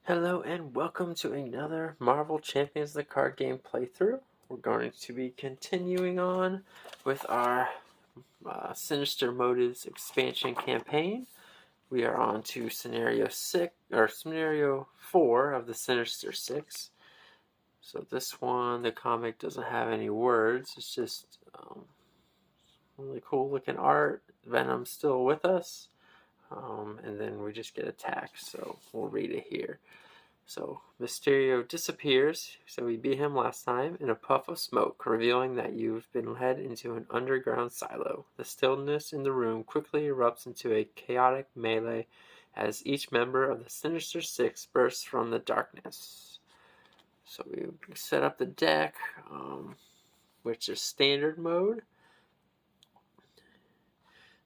Hello and welcome to another Marvel Champions the card game playthrough. We're going to be continuing on with our Sinister Motives expansion campaign. We are on to scenario 4 of the Sinister Six. So this one, the comic doesn't have any words. It's just really cool looking art. Venom's still with us. And then we just get attacked. So we'll read it here. So Mysterio disappears, so we beat him last time, in a puff of smoke, revealing that you've been led into an underground silo. The stillness in the room quickly erupts into a chaotic melee as each member of the Sinister Six bursts from the darkness. So we set up the deck, which is standard mode.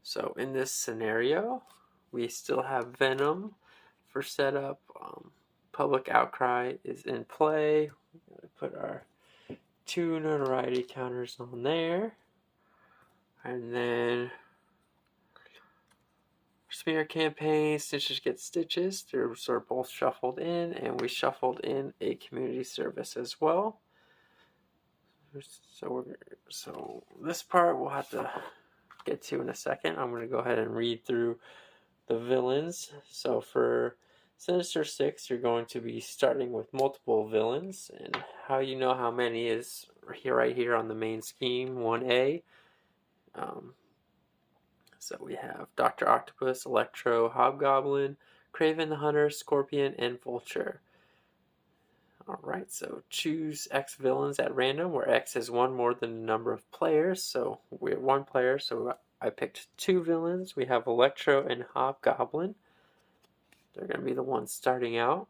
So in this scenario, we still have Venom for setup. Public outcry is in play. We're going to put our 2 notoriety counters on there. And then smear campaign, Stitches Get Stitches. They're sort of both shuffled in, and we shuffled in a community service as well. So this part we'll have to get to in a second. I'm going to go ahead and read through the villains. So for Sinister Six, you're going to be starting with multiple villains, and how you know how many is right here on the main scheme, 1A. So we have Dr. Octopus, Electro, Hobgoblin, Kraven the Hunter, Scorpion, and Vulture. Alright, so choose X villains at random, where X is one more than the number of players. So we have 1 player, so I picked 2 villains. We have Electro and Hobgoblin. They're going to be the ones starting out.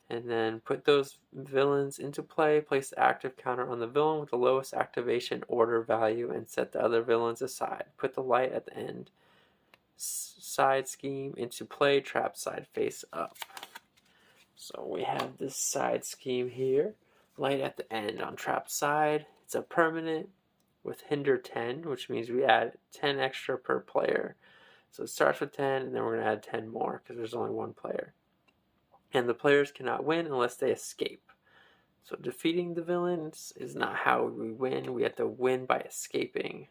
And then put those villains into play. Place the active counter on the villain with the lowest activation order value and set the other villains aside. Put the light at the end. Side scheme into play. Trap side face up. So we have this side scheme here. Light at the end on trap side. It's a permanent with hinder 10, which means we add 10 extra per player. So it starts with 10, and then we're going to add 10 more because there's only 1 player. And the players cannot win unless they escape. So defeating the villains is not how we win. We have to win by escaping.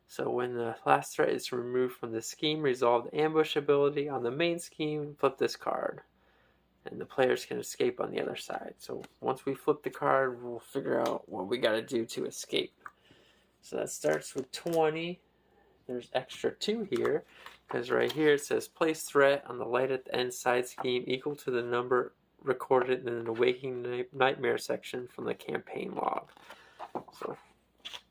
So when the last threat is removed from the scheme, resolve the ambush ability on the main scheme, flip this card. And the players can escape on the other side. So once we flip the card, we'll figure out what we got to do to escape. So that starts with 20. There's extra 2 here, because right here it says place threat on the light at the end side scheme equal to the number recorded in the Waking Nightmare section from the campaign log. So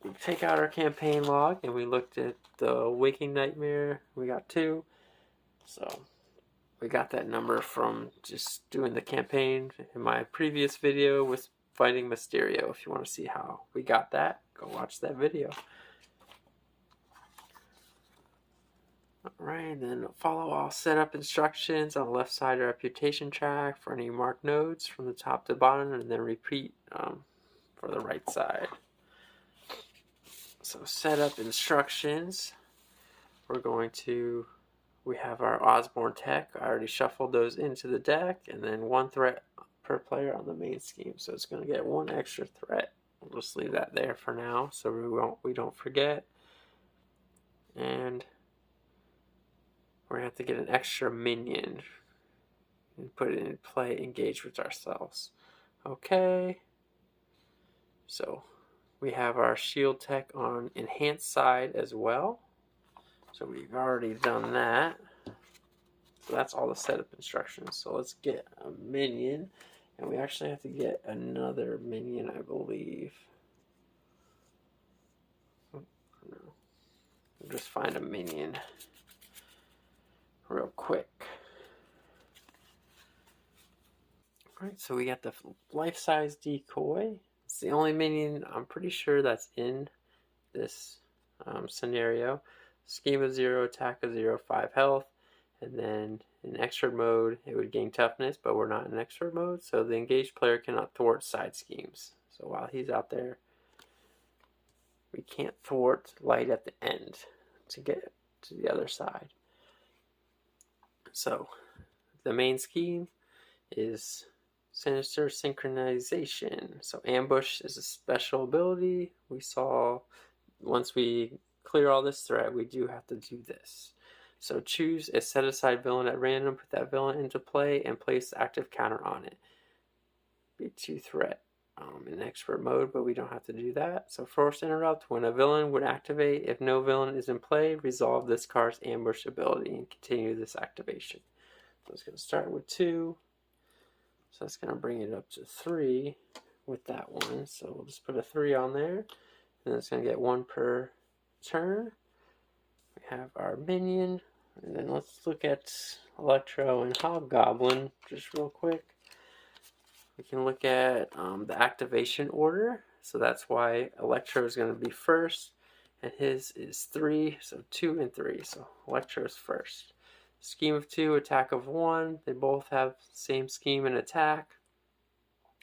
we take out our campaign log and we looked at the Waking Nightmare. We got 2. So we got that number from just doing the campaign in my previous video with fighting Mysterio. If you want to see how we got that, go watch that video. Alright, then follow all setup instructions on the left side reputation track for any marked nodes from the top to bottom, and then repeat for the right side. So setup instructions, we have our Osborne tech. I already shuffled those into the deck, and then 1 threat per player on the main scheme. So it's going to get 1 extra threat. We'll just leave that there for now so we don't forget. And we're going to have to get an extra minion and put it in play, engage with ourselves. Okay. So we have our shield tech on enhanced side as well. So we've already done that. So that's all the setup instructions. So let's get a minion. And we actually have to get another minion, I believe. We'll just find a minion real quick. Alright, so we got the life-size decoy. It's the only minion I'm pretty sure that's in this scenario. Scheme of 0, attack of 0, 5 health. And then in extra mode, it would gain toughness, but we're not in extra mode, so the engaged player cannot thwart side schemes. So while he's out there, we can't thwart light at the end to get to the other side. So the main scheme is Sinister Synchronization. So ambush is a special ability. We saw once we clear all this threat, we do have to do this. So choose a set-aside villain at random, put that villain into play, and place the active counter on it. Be 2 threat in expert mode, but we don't have to do that. So force interrupt, when a villain would activate, if no villain is in play, resolve this card's ambush ability and continue this activation. So it's going to start with 2. So that's going to bring it up to 3 with that one. So we'll just put a 3 on there. And it's going to get 1 per turn. We have our minion. And then let's look at Electro and Hobgoblin just real quick. We can look at the activation order. So that's why Electro is going to be first. And his is 3. So 2 and 3. So Electro is first. Scheme of 2, attack of 1. They both have the same scheme and attack.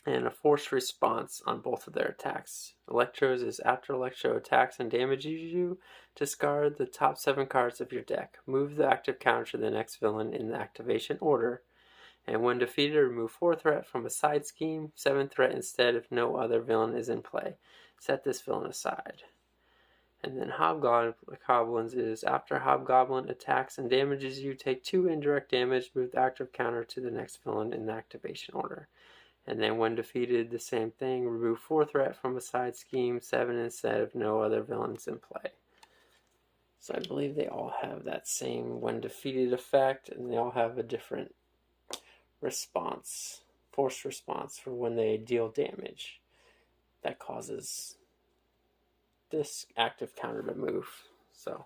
And a forced response on both of their attacks. Electro's is after Electro attacks and damages you, discard the top 7 cards of your deck. Move the active counter to the next villain in the activation order. And when defeated, remove 4 threat from a side scheme, 7 threat instead if no other villain is in play. Set this villain aside. And then Hobgoblin's is after Hobgoblin attacks and damages you, take 2 indirect damage, move the active counter to the next villain in the activation order. And then when defeated, the same thing, remove 4 threat from a side scheme, 7 instead if no other villains in play. So I believe they all have that same when defeated effect, and they all have a different response, forced response for when they deal damage. That causes this active counter to move. So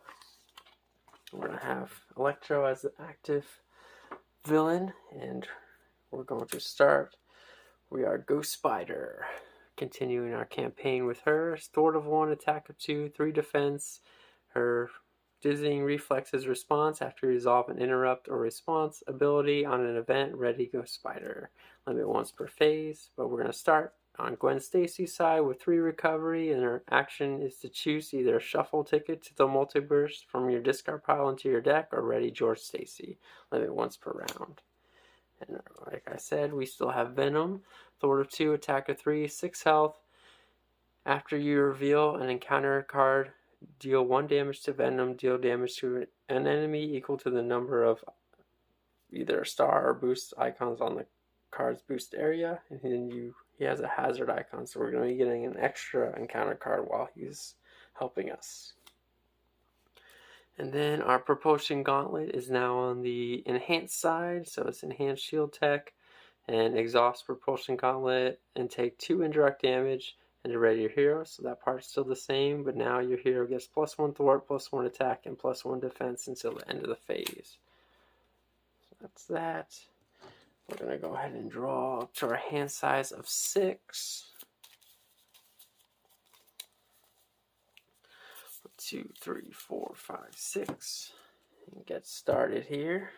we're going to have Electro as the active villain, and we're going to start. We are Ghost Spider, continuing our campaign with her. Sword of 1, attack of 2, 3 defense. Her dizzying reflexes response after you resolve an interrupt or response ability on an event. Ready, Ghost Spider. Limit once per phase, but we're going to start on Gwen Stacy's side with 3 recovery, and her action is to choose either a shuffle ticket to the multiverse from your discard pile into your deck or Ready, George Stacy. Limit once per round. And like I said, we still have Venom. Sword of 2, attack of 3, 6 health. After you reveal an encounter card, deal 1 damage to Venom, deal damage to an enemy equal to the number of either a star or boost icons on the card's boost area. And then he has a hazard icon, so we're going to be getting an extra encounter card while he's helping us. And then our Propulsion Gauntlet is now on the enhanced side, so it's enhanced shield tech, and exhaust Propulsion Gauntlet and take 2 indirect damage and ready your hero. So that part's still the same, but now your hero gets +1 thwart, +1 attack, and +1 defense until the end of the phase. So that's that. We're going to go ahead and draw up to our hand size of 6. 2, 3, 4, 5, 6. And get started here.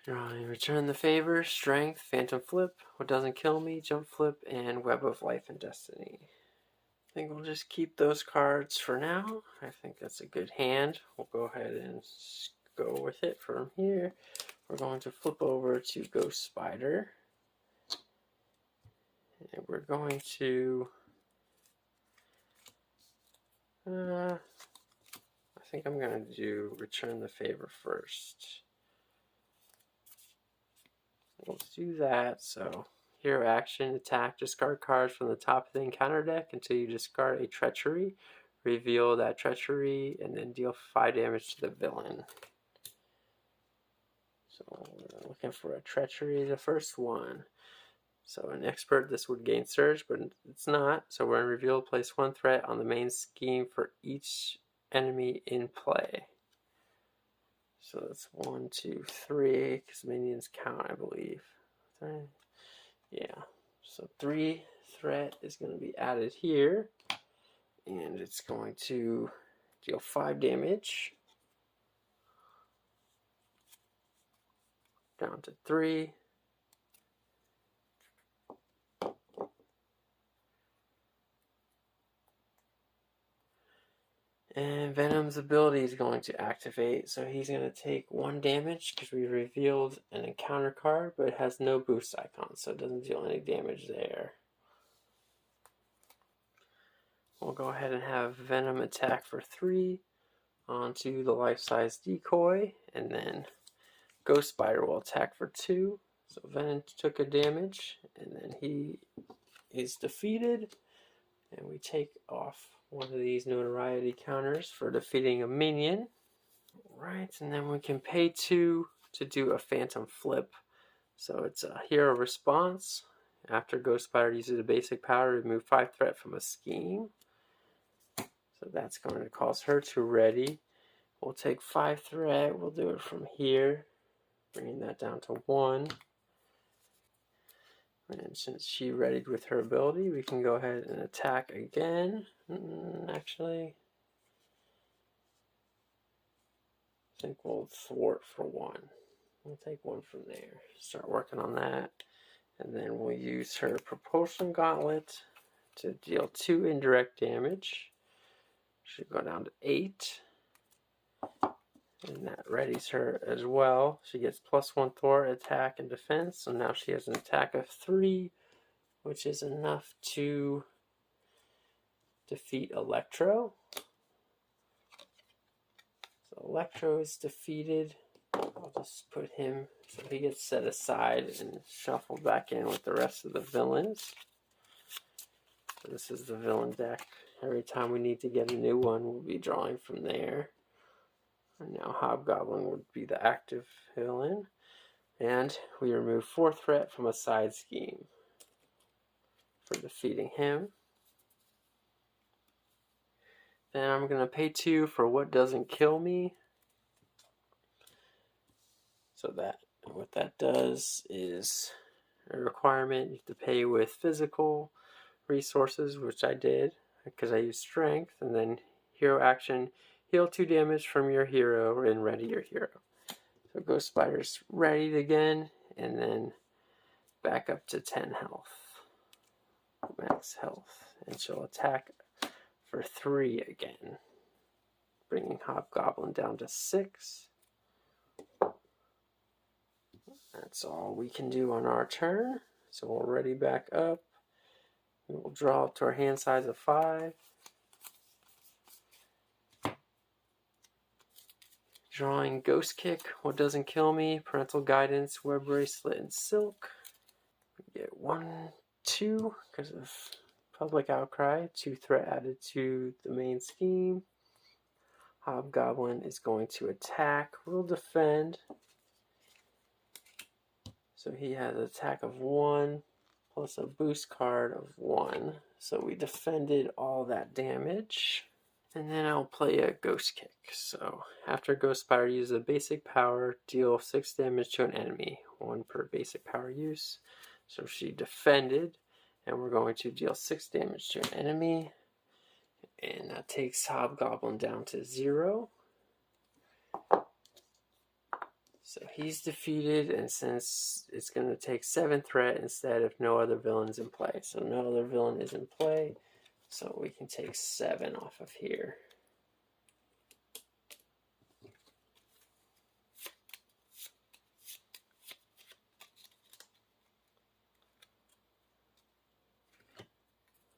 Drawing Return the Favor, Strength, Phantom Flip, What Doesn't Kill Me, Jump Flip, and Web of Life and Destiny. I think we'll just keep those cards for now. I think that's a good hand. We'll go ahead and go with it from here. We're going to flip over to Ghost Spider. And we're going to I think I'm going to do Return the Favor first. We'll do that. So, hero action, attack, discard cards from the top of the encounter deck until you discard a Treachery. Reveal that Treachery and then deal 5 damage to the villain. So, we're looking for a Treachery, the first one. So in Expert, this would gain Surge, but it's not. So we're going to reveal, place 1 threat on the main scheme for each enemy in play. So that's 1, 2, 3, because minions count, I believe. 3. Yeah. So 3 threat is going to be added here, and it's going to deal 5 damage. Down to 3. And Venom's ability is going to activate, so he's going to take 1 damage because we revealed an encounter card, but it has no boost icon, so it doesn't deal any damage there. We'll go ahead and have Venom attack for 3 onto the life-size decoy, and then Ghost Spider will attack for 2. So Venom took a damage, and then he is defeated, and we take off one of these notoriety counters for defeating a minion. Right, and then we can pay 2 to do a phantom flip. So it's a hero response. After Ghost Spider uses a basic power, remove 5 threat from a scheme. So that's going to cause her to ready. We'll take 5 threat, we'll do it from here, bringing that down to 1. And since she readied with her ability, we can go ahead and attack again. Actually, I think we'll thwart for 1. We'll take 1 from there. Start working on that. And then we'll use her Propulsion Gauntlet to deal 2 indirect damage. She'll go down to 8. And that readies her as well. She gets +1 thwart, attack, and defense. So now she has an attack of 3, which is enough to defeat Electro. So Electro is defeated. I'll just put him so he gets set aside and shuffled back in with the rest of the villains. So this is the villain deck. Every time we need to get a new one, we'll be drawing from there. And now Hobgoblin would be the active villain. And we remove 4 threat from a side scheme for defeating him. Then I'm going to pay 2 for what doesn't kill me. So that what that does is a requirement. You have to pay with physical resources, which I did because I used strength, and then hero action. Heal 2 damage from your hero and ready your hero. So Ghost Spider's readied again, and then back up to 10 health. Max health. And she'll attack for 3 again, bringing Hobgoblin down to 6. That's all we can do on our turn. So we'll ready back up. We'll draw up to our hand size of 5. Drawing Ghost Kick, What Doesn't Kill Me, Parental Guidance, Web Bracelet, and Silk. We get 1, 2 because of Public Outcry. 2 threat added to the main scheme. Hobgoblin is going to attack. We'll defend. So he has an attack of 1 plus a boost card of 1. So we defended all that damage. And then I'll play a Ghost Kick. So after Ghost Spider uses a basic power, deal 6 damage to an enemy, 1 per basic power use. So she defended, and we're going to deal 6 damage to an enemy. And that takes Hobgoblin down to 0. So he's defeated, and since it's going to take 7 threat instead if no other villain's in play. So no other villain is in play. So we can take 7 off of here.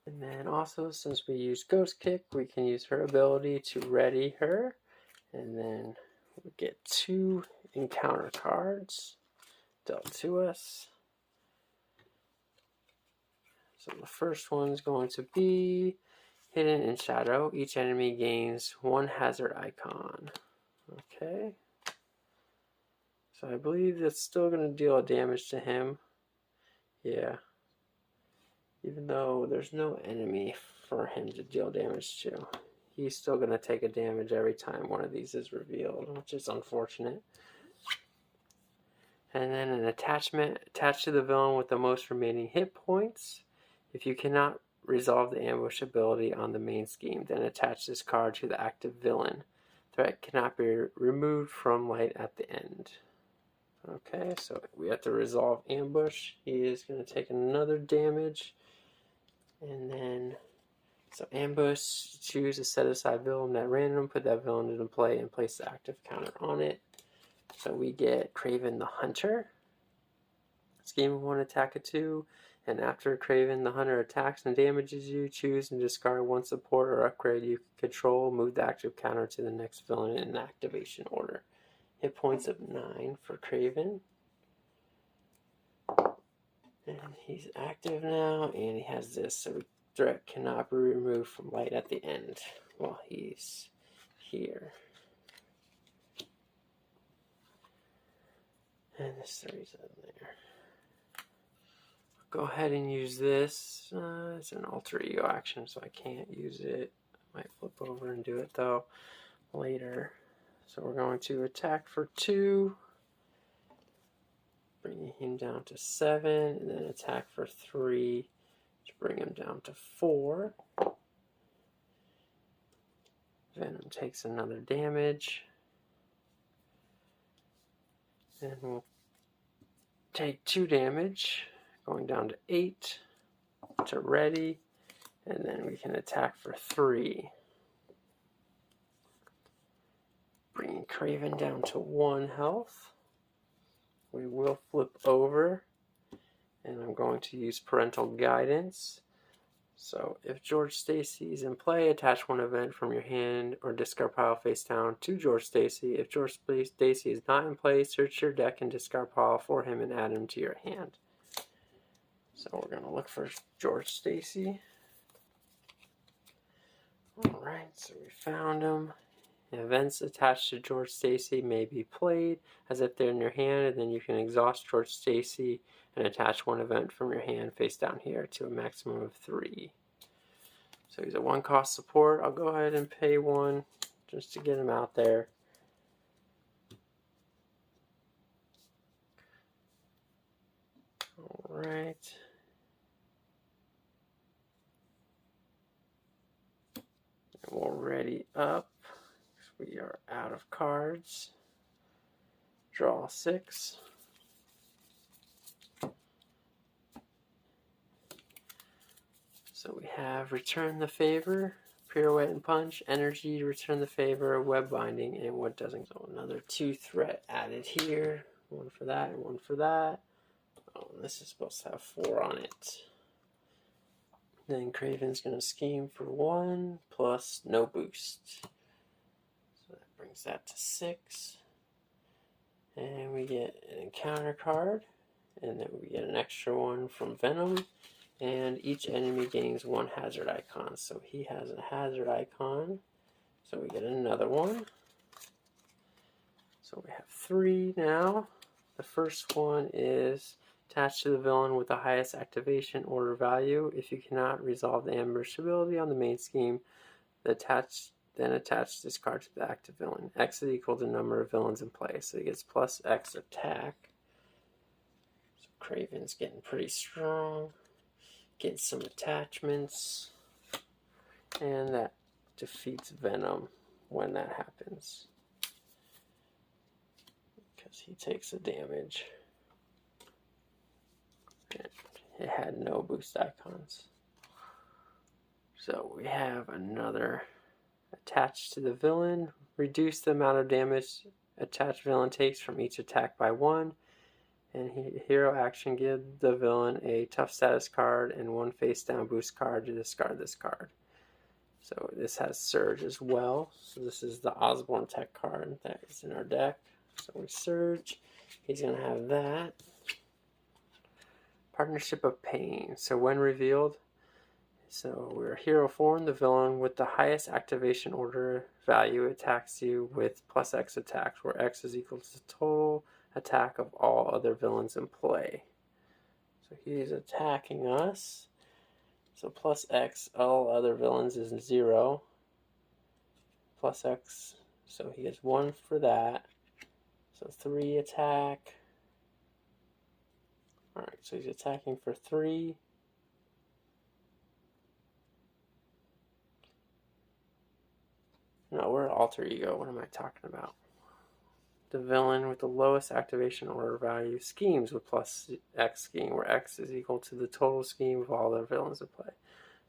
And then also, since we use Ghost Kick, we can use her ability to ready her. And then we get 2 encounter cards dealt to us. So the first one is going to be Hidden in Shadow. Each enemy gains 1 hazard icon. Okay. So I believe that's still going to deal damage to him. Yeah. Even though there's no enemy for him to deal damage to, he's still going to take a damage every time one of these is revealed, which is unfortunate. And then an attachment attached to the villain with the most remaining hit points. If you cannot resolve the ambush ability on the main scheme, then attach this card to the active villain. Threat cannot be removed from light at the end. Okay, so we have to resolve ambush. He is going to take another damage. And then So ambush, choose a set aside villain at random, put that villain into play and place the active counter on it. So we get Craven the Hunter. Scheme of 1, attack of 2, and after Craven the Hunter attacks and damages you, choose and discard one support or upgrade you control. Move the active counter to the next villain in activation order. Hit points of 9 for Craven. And he's active now, and he has this, so threat cannot be removed from light at the end while he's here. And this 37 there. Go ahead and use this. It's an alter ego action, so I can't use it. I might flip over and do it though later. So we're going to attack for 2, bringing him down to 7, and then attack for 3 to bring him down to 4. Venom takes another damage, and we'll take 2 damage. Going down to 8 to ready, and then we can attack for 3. Bringing Craven down to 1 health. We will flip over, and I'm going to use Parental Guidance. So if George Stacy is in play, attach 1 event from your hand or discard pile face down to George Stacy. If George Stacy is not in play, search your deck and discard pile for him and add him to your hand. So we're going to look for George Stacy. Alright, so we found him. Events attached to George Stacy may be played as if they're in your hand, and then you can exhaust George Stacy and attach 1 event from your hand face down here to a maximum of 3. So he's a 1-cost support. I'll go ahead and pay 1 just to get him out there. Alright. We'll ready up. We are out of cards. Draw 6. So we have Return the Favor, Pirouette and Punch, Energy, Return the Favor, Web Binding, and what doesn't. So another 2 threat added here. 1 for that and 1 for that. Oh, and this is supposed to have 4 on it. Then Craven's going to scheme for 1 plus no boost. So that brings that to 6. And we get an encounter card. And then we get an extra 1 from Venom. And each enemy gains 1 hazard icon. So he has a hazard icon. So we get another 1. So we have 3 now. The first one is attached to the villain with the highest activation order value. If you cannot resolve the ambush ability on the main scheme, then attach this card to the active villain. X is equal to the number of villains in play, so he gets plus X attack. So Craven's getting pretty strong. Getting some attachments. And that defeats Venom when that happens, because he takes the damage. It had no boost icons. So we have another attached to the villain. Reduce the amount of damage attached villain takes from each attack by 1. And hero action, give the villain a tough status card and 1 face down boost card to discard this card. So this has Surge as well. So this is the Osborne Tech card that is in our deck. So we Surge. He's going to have that. Partnership of Pain. So when revealed, so we're hero form, the villain with the highest activation order value attacks you with plus X attacks, where X is equal to the total attack of all other villains in play. So he's attacking us. So plus X, all other villains is 0. Plus X, so he gets 1 for that. So 3 attack. Alright, so he's attacking for 3. No, we're alter ego. What am I talking about? The villain with the lowest activation order value schemes with plus X scheme, where X is equal to the total scheme of all the villains in play.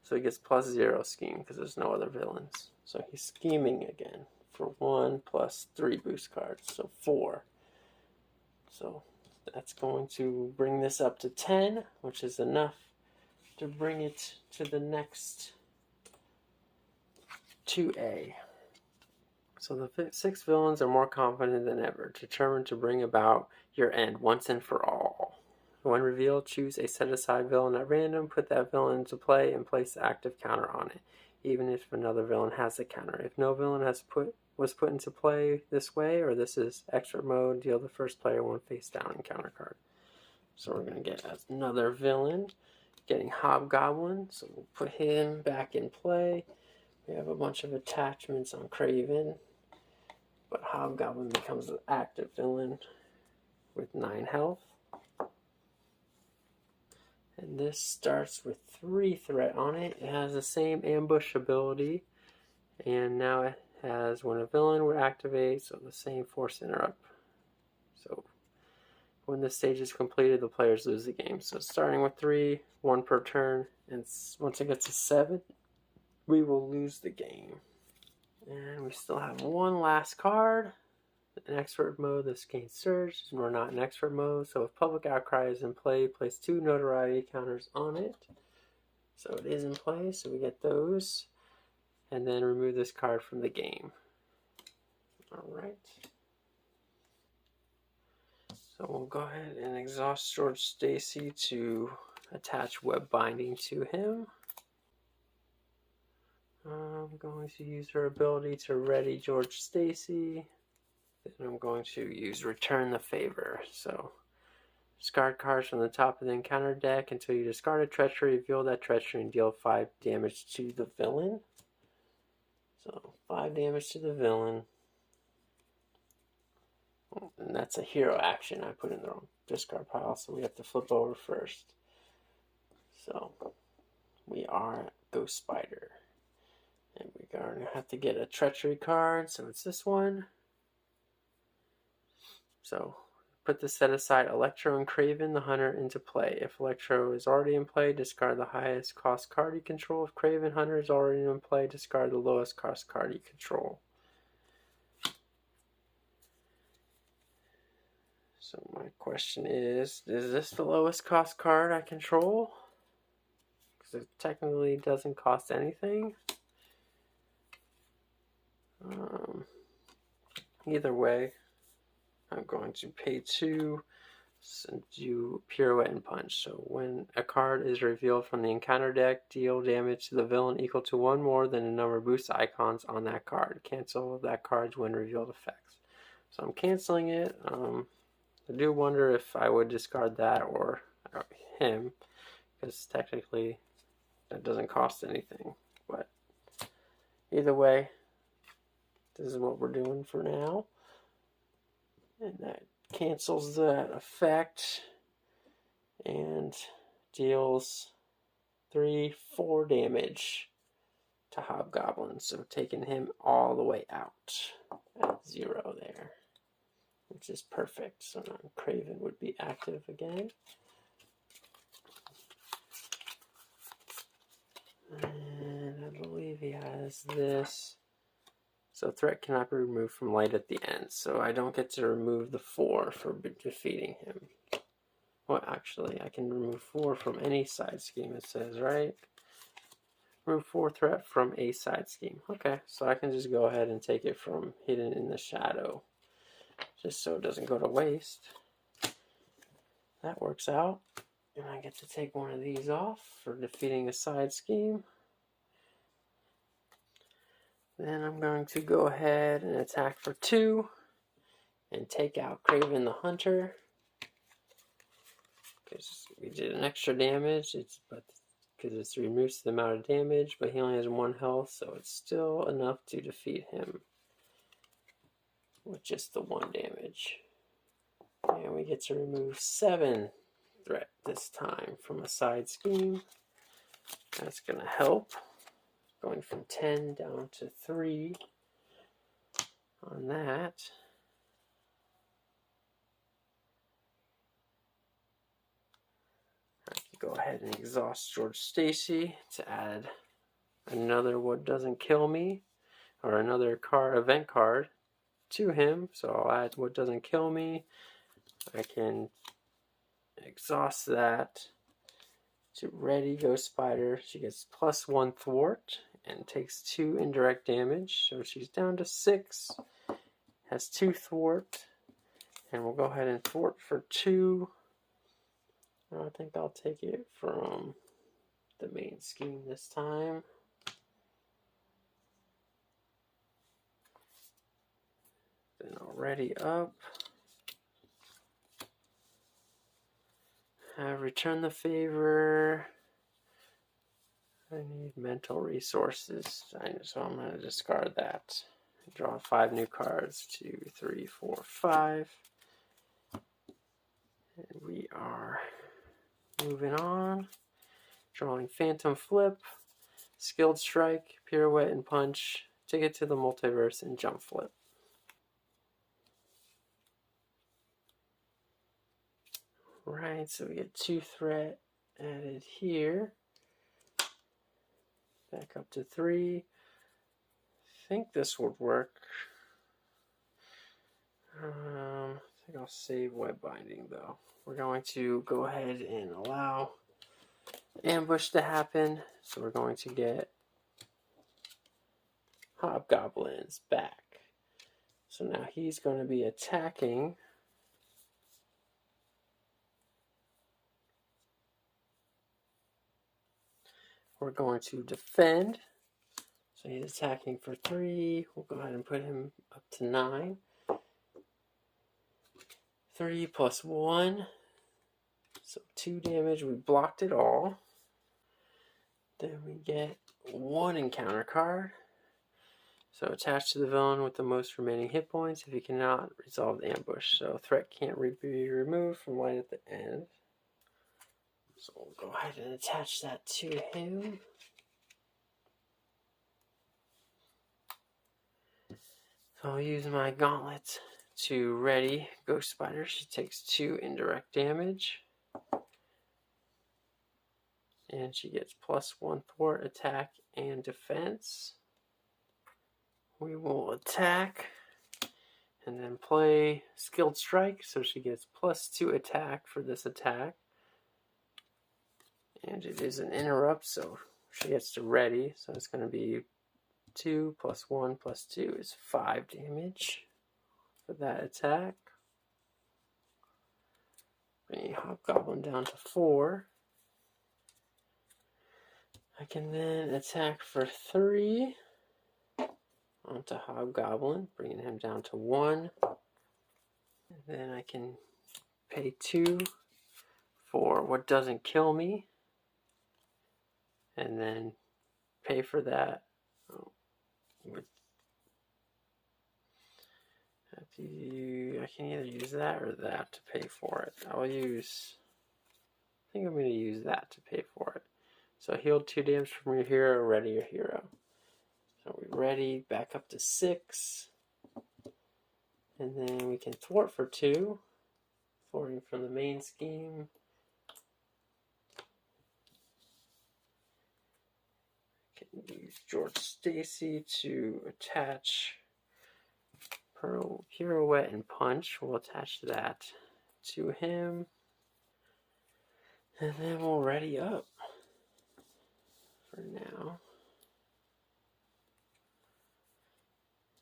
So he gets +0 scheme because there's no other villains. So he's scheming again for 1 plus 3 boost cards, so 4. So that's going to bring this up to 10, which is enough to bring it to the next 2A. So the 6 villains are more confident than ever, determined to bring about your end once and for all. When revealed, choose a set-aside villain at random, put that villain into play, and place the active counter on it, even if another villain has the counter. If no villain was put into play this way, or this is expert mode, deal the first player 1 face down encounter card. So we're going to get another villain, getting Hobgoblin, so we'll put him back in play. We have a bunch of attachments on Kraven, but Hobgoblin becomes an active villain with 9 health. And this starts with 3 threat on it. It has the same ambush ability, and now it has when a villain would activate, so the same force interrupt. So when this stage is completed, the players lose the game. So starting with 3, 1 per turn, and once it gets to 7, we will lose the game. And we still have one last card. In expert mode, this gains surge. We're not in expert mode, so if public outcry is in play, place 2 notoriety counters on it. So it is in play, so we get those. And then remove this card from the game. Alright. So we'll go ahead and exhaust George Stacy to attach web binding to him. I'm going to use her ability to ready George Stacy. Then I'm going to use Return the Favor. So discard cards from the top of the encounter deck until you discard a treachery, reveal that treachery, and deal 5 damage to the villain. So 5 damage to the villain. And that's a hero action I put in the wrong discard pile, so we have to flip over first. So we are Ghost Spider. And we're going to have to get a treachery card, so it's this one. So put the set aside Electro and Kraven the Hunter into play. If Electro is already in play, discard the highest cost card you control. If Kraven Hunter is already in play, discard the lowest cost card you control. So my question is this the lowest cost card I control? Because it technically doesn't cost anything. Either way, I'm going to pay 2 and do Pirouette and Punch. So when a card is revealed from the encounter deck, deal damage to the villain equal to 1 more than the number of boost icons on that card. Cancel that card's when revealed effects. So I'm canceling it. I do wonder if I would discard that or him, because technically that doesn't cost anything. But either way, this is what we're doing for now. And that cancels that effect and deals 3-4 damage to Hobgoblin. So taking him all the way out at 0 there, which is perfect. So now Kraven would be active again. And I believe he has this. So threat cannot be removed from light at the end. So I don't get to remove the 4 for defeating him. Well, actually, I can remove 4 from any side scheme, it says, right? Remove 4 threat from a side scheme. Okay, so I can just go ahead and take it from Hidden in the Shadow, just so it doesn't go to waste. That works out. And I get to take one of these off for defeating a side scheme. Then I'm going to go ahead and attack for 2 and take out Kraven the Hunter. Because we did an extra damage, because it removes the amount of damage, but he only has 1 health, so it's still enough to defeat him with just the 1 damage. And we get to remove 7 threat this time from a side scheme. That's going to help. Going from 10 down to 3 on that. go ahead and exhaust George Stacy to add another What Doesn't Kill Me, or another event card to him. So I'll add What Doesn't Kill Me. I can exhaust that to ready Ghost Spider. She gets +1 thwart and takes 2 indirect damage. So she's down to 6, has 2 thwart, and we'll go ahead and thwart for 2. I think I'll take it from the main scheme this time. Then I'll ready up. Return the favor. I need mental resources, so I'm going to discard that. Draw 5 new cards. 2, 3, 4, 5. And we are moving on. Drawing Phantom Flip, Skilled Strike, Pirouette and Punch, Ticket to the Multiverse, and Jump Flip. Right, so we get 2 threat added here. Back up to 3. I think this would work. I think I'll save Web Binding though. We're going to go ahead and allow ambush to happen. So we're going to get Hobgoblins back. So now he's going to be attacking. We're going to defend. So he's attacking for 3. We'll go ahead and put him up to 9. 3 + 1. So 2 damage. We blocked it all. Then we get 1 encounter card. So attach to the villain with the most remaining hit points if he cannot resolve the ambush. So threat can't be removed from light at the end. So we'll go ahead and attach that to him. So I'll use my gauntlet to ready Ghost Spider. She takes 2 indirect damage. And she gets +1 thwart, attack, and defense. We will attack and then play Skilled Strike. So she gets +2 attack for this attack. And it is an interrupt, so she gets to ready. So it's going to be 2 + 1 + 2 is 5 damage for that attack. Bring Hobgoblin down to 4. I can then attack for 3 onto Hobgoblin, bringing him down to 1. And then I can pay 2 for What Doesn't Kill Me. And then pay for that with I can either use that or that to pay for it. I think I'm going to use that to pay for it. So healed 2 damage from your hero, ready your hero. So we ready, back up to 6. And then we can thwart for 2. Thwarting from the main scheme. Can use George Stacy to attach Pirouette and Punch. We'll attach that to him. And then we'll ready up for now.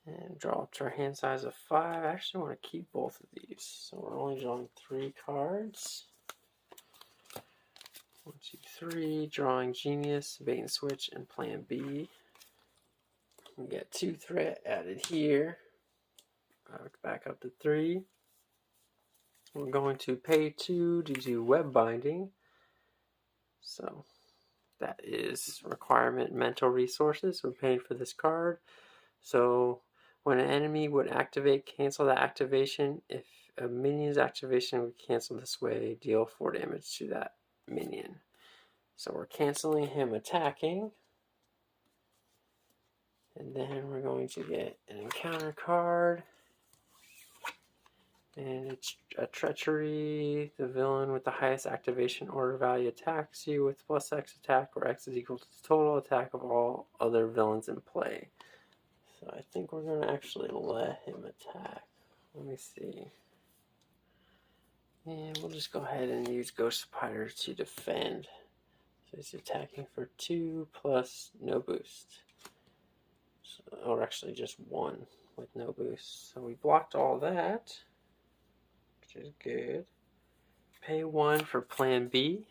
And draw up to our hand size of 5. I actually want to keep both of these. So we're only drawing 3 cards. 1, 2, 3. Drawing Genius, Bait and Switch, and Plan B. We get 2 threat added here. Back up to 3. We're going to pay 2 to do Web Binding. So that is requirement mental resources. We're paying for this card. So when an enemy would activate, cancel that activation. If a minion's activation would cancel this way, deal 4 damage to that minion. So we're canceling him attacking. And then we're going to get an encounter card. And it's a treachery. The villain with the highest activation order value attacks you with plus X attack, where X is equal to the total attack of all other villains in play. So I think we're going to actually let him attack. Let me see. And we'll just go ahead and use Ghost Spider to defend. So he's attacking for 2 plus no boost. So, or actually just 1 with no boost. So we blocked all that, which is good. Pay 1 for plan B.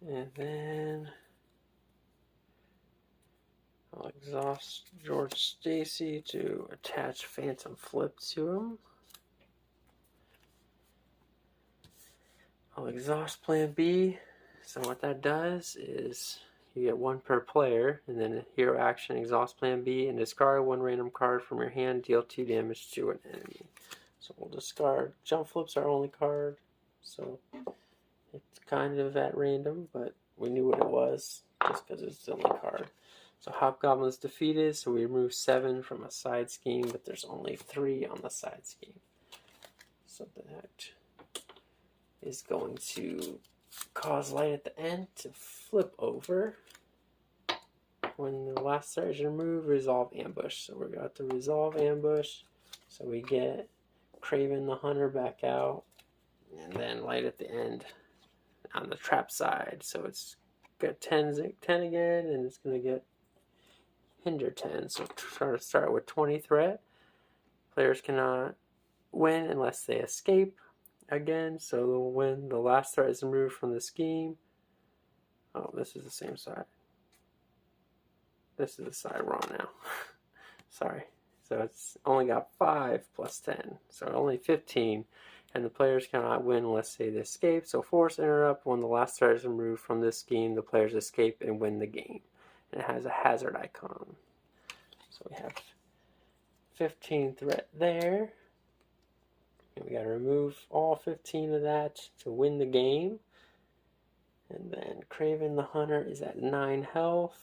And then I'll exhaust George Stacy to attach Phantom Flip to him. I'll exhaust plan B. So what that does is you get 1 per player, and then a hero action, exhaust plan B, and discard 1 random card from your hand, deal 2 damage to an enemy. So we'll discard. Jump Flip's our only card, so it's kind of at random, but we knew what it was just because it's the only card. So Hobgoblin's defeated, so we remove 7 from a side scheme, but there's only 3 on the side scheme. So that is going to cause light at the end to flip over. When the last threat is removed, resolve ambush. So we're got to resolve ambush. So we get Craven the Hunter back out, and then light at the end on the trap side. So it's got 10 again, and it's going to get hinder 10. So try to start with 20 threat. Players cannot win unless they escape again. So when the last threat is removed from the scheme, oh, this is the same side. This is the side we're on now. Sorry. So it's only got 5 plus 10. So only 15. And the players cannot win unless they escape. So force interrupt. When the last threat is removed from this scheme, the players escape and win the game. And it has a hazard icon. So we have 15 threat there. And we got to remove all 15 of that to win the game. And then Craven the Hunter is at 9 health.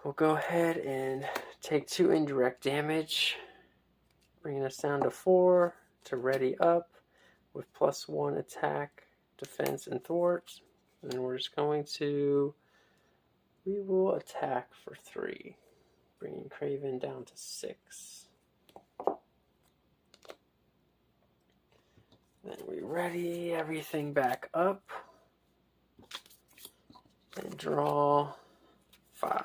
We'll go ahead and take 2 indirect damage, bringing us down to 4 to ready up with plus 1 attack, defense, and thwart. And we're just going to, we will attack for 3, bringing Craven down to 6. Then we ready everything back up and draw 5.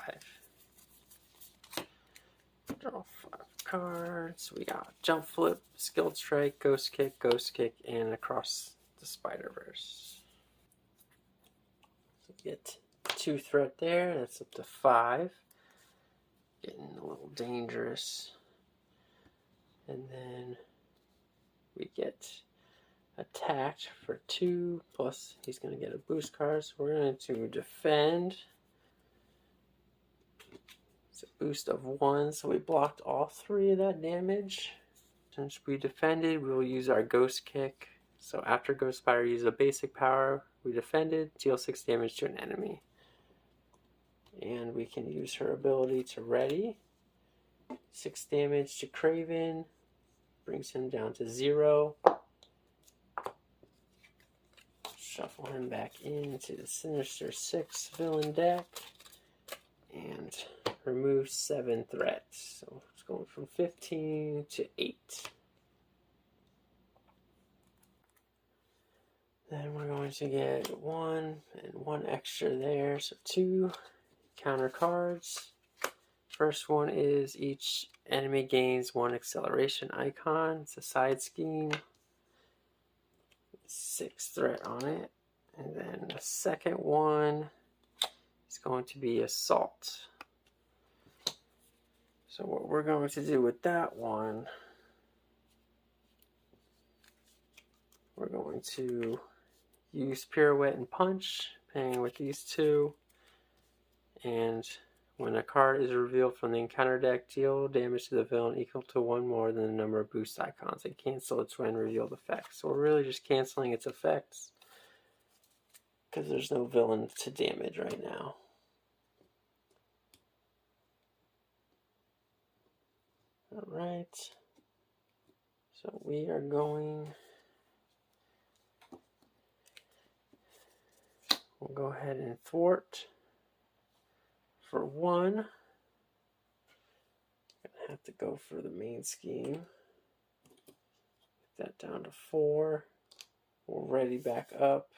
Draw 5 cards. We got Jump Flip, Skilled Strike, Ghost Kick, and Across the Spider-Verse. So get 2 threat there. That's up to 5. Getting a little dangerous. And then we get attacked for 2, plus he's going to get a boost card. So we're going to defend. It's a boost of 1, so we blocked all 3 of that damage. Since we defended, we will use our Ghost Kick. So after Ghost Spider uses a basic power, we defended, deal 6 damage to an enemy. And we can use her ability to ready. 6 damage to Craven, brings him down to 0. Shuffle him back into the Sinister 6 villain deck. And remove 7 threats. So it's going from 15 to 8. Then we're going to get 1 and 1 extra there. So 2 counter cards. First one is each enemy gains 1 acceleration icon. It's a side scheme. 6 threat on it. And then the second one is going to be Assault. So what we're going to do with that one, we're going to use Pirouette and Punch, pairing with these 2. And when a card is revealed from the encounter deck, deal damage to the villain equal to 1 more than the number of boost icons and cancel its when revealed effects. So we're really just canceling its effects because there's no villain to damage right now. Alright. So we are going... We'll go ahead and thwart for 1. Gonna have to go for the main scheme. Get that down to 4. We'll ready back up.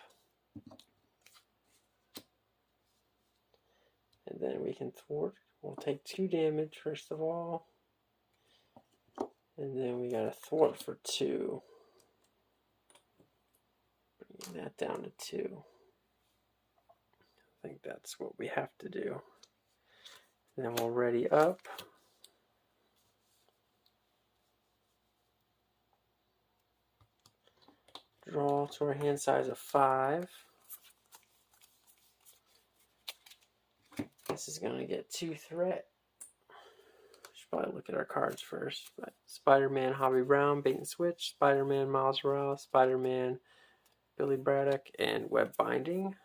And then we can thwart. We'll take 2 damage first of all. And then we got to thwart for 2. Bringing that down to 2. I think that's what we have to do. Then we'll ready up. Draw to our hand size of 5. This is going to get 2 threat. Should probably look at our cards first. But Spider-Man Hobby Brown, Bait and Switch, Spider-Man Miles Morales, Spider-Man Billy Braddock, and Web Binding.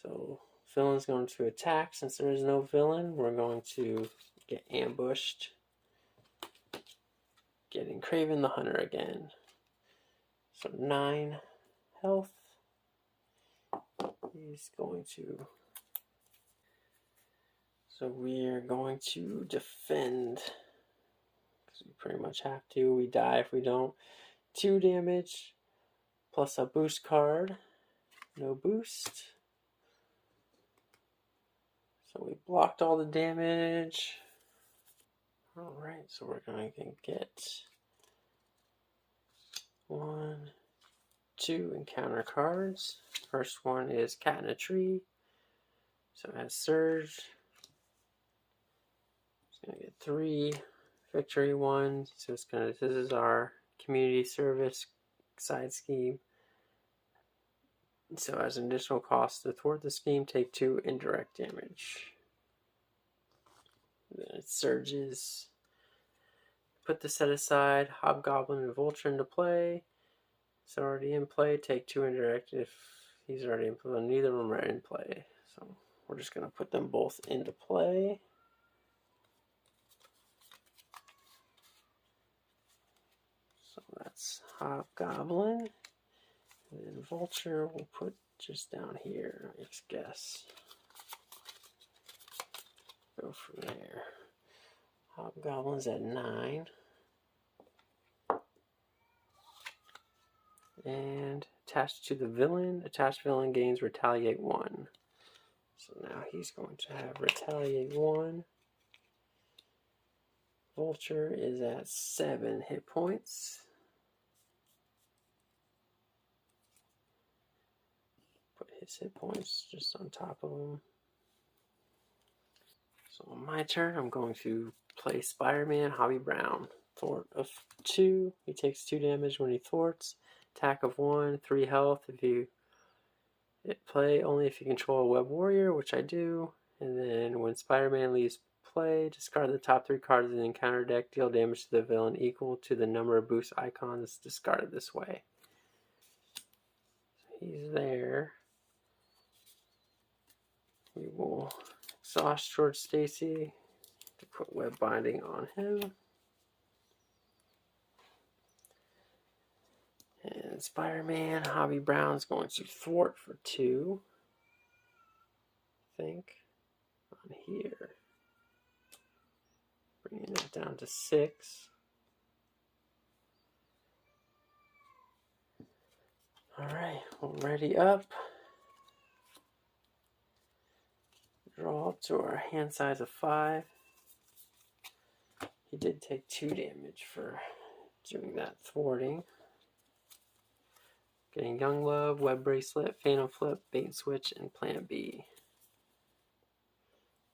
So villain's going to attack. Since there is no villain, we're going to get ambushed. Getting Craven the Hunter again. So 9 health. He's going to... So we're going to defend. Because we pretty much have to. We die if we don't. 2 damage. Plus a boost card. No boost. So we blocked all the damage. Alright, so we're going to get 1, 2 encounter cards. First one is Cat in a Tree. So it has Surge. It's going to get 3 victory ones. So it's going to, this is our community service side scheme. So as an additional cost to thwart the scheme, take 2 indirect damage. Then it surges. Put the set aside. Hobgoblin and Vulture into play. It's already in play. Take 2 indirect if he's already in play. Neither of them are in play. So we're just going to put them both into play. So that's Hobgoblin. And then Vulture we'll put just down here, I guess. Go from there. Hobgoblin's at 9. And attached to the villain, attached villain gains Retaliate 1. So now he's going to have Retaliate 1. Vulture is at 7 hit points. Put his hit points just on top of him. So on my turn, I'm going to play Spider-Man Hobby Brown. Thwart of 2. He takes 2 damage when he thwarts. Attack of 1, 3 health. If you play only if you control a Web Warrior, which I do. And then when Spider-Man leaves play, discard the top 3 cards of the encounter deck. Deal damage to the villain equal to the number of boost icons discarded this way. So he's there. We will exhaust George Stacy to put Web Binding on him. And Spider-Man Hobby Brown's going to thwart for 2. I think. On here. Bringing it down to 6. Alright, we're ready up. Draw up to our hand size of 5. He did take 2 damage for doing that thwarting. Getting Young Love, Web Bracelet, Phantom Flip, Bait and Switch, and Plan B.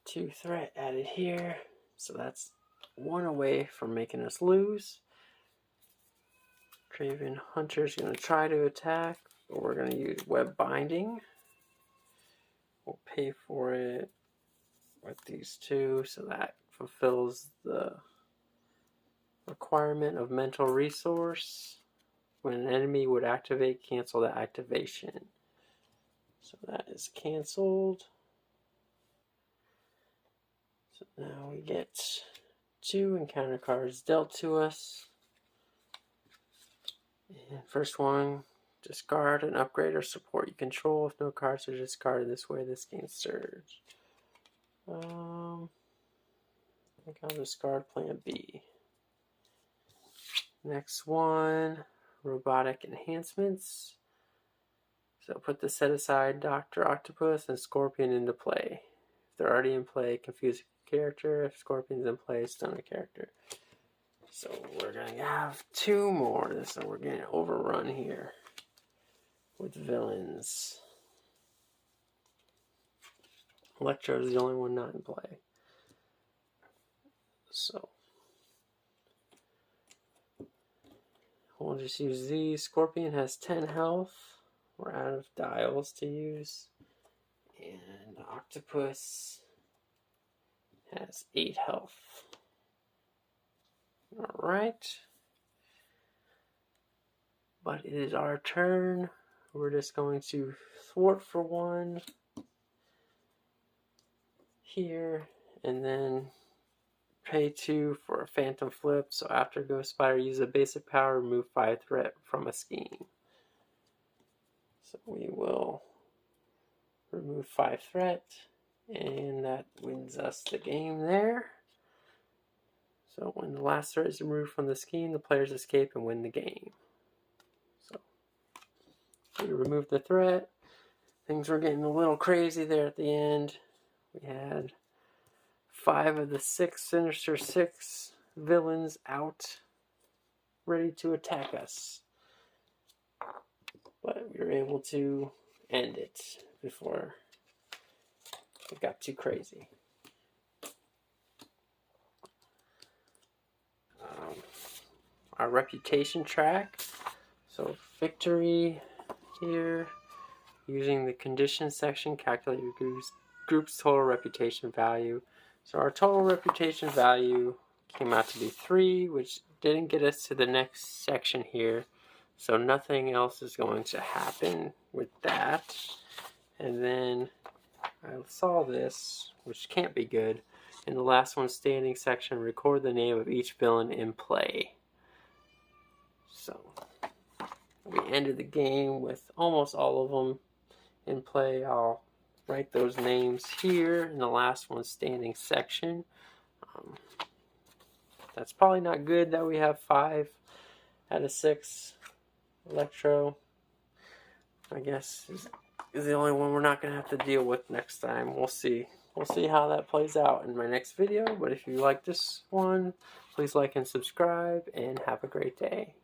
2 threat added here. So that's 1 away from making us lose. Craven Hunter's going to try to attack, but we're going to use Web Binding. We'll pay for it with these 2, so that fulfills the requirement of Mental Resource. When an enemy would activate, cancel that activation. So that is canceled. So now we get 2 encounter cards dealt to us. And first one, discard an upgrade or support you control. If no cards are discarded this way, this gains surge. I think I'll discard Plan B. Next one, robotic enhancements. So put the set aside Dr. Octopus and Scorpion into play. If they're already in play, confuse a character. If Scorpion's in play, stun a character. So we're going to have 2 more, so we're getting overrun here with villains. Electro is the only one not in play. So we'll just use these. Scorpion has 10 health. We're out of dials to use. And Octopus has 8 health. Alright. But it is our turn. We're just going to thwart for 1 here, and then pay 2 for a phantom flip. So after Ghost Spider, use a basic power, remove 5 threat from a scheme. So we will remove 5 threat, and that wins us the game there. So when the last threat is removed from the scheme, the players escape and win the game. So we removed the threat. Things were getting a little crazy there at the end. We had 5 of the 6 Sinister 6 villains out, ready to attack us. But we were able to end it before it got too crazy. Our reputation track. So victory here. Using the condition section, calculate your group's total reputation value. So our total reputation value came out to be 3, which didn't get us to the next section here. So nothing else is going to happen with that. And then I saw this, which can't be good. In the last one standing section, record the name of each villain in play. So we ended the game with almost all of them in play. I'll write those names here in the last one standing section. That's probably not good that we have 5 out of 6. Electro, I guess, is the only one we're not going to have to deal with next time. We'll see. We'll see how that plays out in my next video. But if you like this one, please like and subscribe, and have a great day.